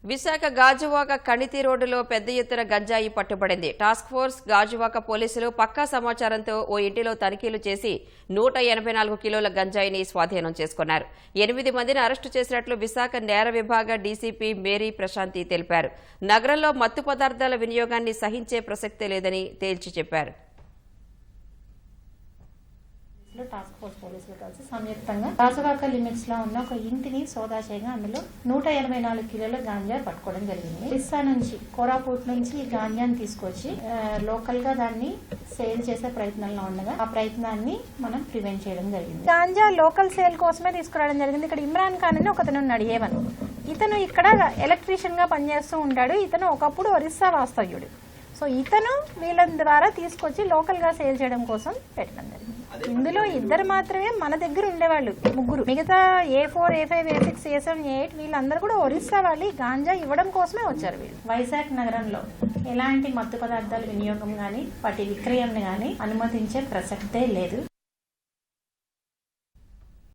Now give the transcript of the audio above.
విశాఖ గాజువాక కణితి రోడ్డులో పెద్ద ఎత్తున గంజాయి పట్టుబడింది. టాస్క్ ఫోర్స్ గాజువాక పోలీసులు పక్కా సమాచారంతో ఓ ఇంటిలో తనిఖీలు చేసి 184 కిలోల గంజాయిని స్వాధీనం చేసుకున్నారు. 8 మందిని అరెస్టు చేసినట్లు విశాఖ నేర విభాగ డీసీపీ మేరీ ప్రశాంతి తెలిపారు. నగరంలో మత్తు పదార్థాల వినియోగాన్ని సహించే ప్రసక్తే లేదని తేల్చి చెప్పారు. టాస్క్ ఫోర్స్ పోలీసులు కలిసి సంయుక్తంగా గాజువాక లిమిట్స్ లో ఉన్న ఒక ఇంటిని సోదా చేయగా అందులో 184 కిలోల గాంజా పట్టుకోవడం జరిగింది. ఒరిస్సా నుంచి కోరాపూట్ నుంచి ఈ గాంజాని తీసుకొచ్చి లోకల్ గా దాన్ని సేల్ చేసే ప్రయత్నంలో ఉండగా ఆ ప్రయత్నాన్ని మనం ప్రివెంట్ చేయడం జరిగింది. గాంజా లోకల్ సేల్ కోసమే తీసుకురావడం జరిగింది. ఇక్కడ ఇమ్రాన్ ఖాన్ అని ఒకతను ఉన్నాడు, ఏవన్. ఇతను ఇక్కడ ఎలక్ట్రీషియన్ గా పనిచేస్తూ ఉంటాడు. ఇతను ఒకప్పుడు ఒరిస్సా వాస్తవ్యుడు. సో ఇతను వీళ్ళ ద్వారా తీసుకొచ్చి లోకల్ గా సేల్ చేయడం కోసం పెట్టడం జరిగింది. ఇందులో 2 మాత్రమే మన దగ్గర ఉండేవాళ్ళు, 3. మిగతా A4, A5, A6, A7, A8 వీళ్ళందరూ కూడా ఒరిస్సా వాళ్ళు గాంజా ఇవ్వడం కోసమే వచ్చారు. వీళ్ళు వైజాగ్ నగరంలో ఎలాంటి మత్తు పదార్థాల వినియోగం గానీ వాటి విక్రయం గానీ అనుమతించే ప్రసక్తే లేదు.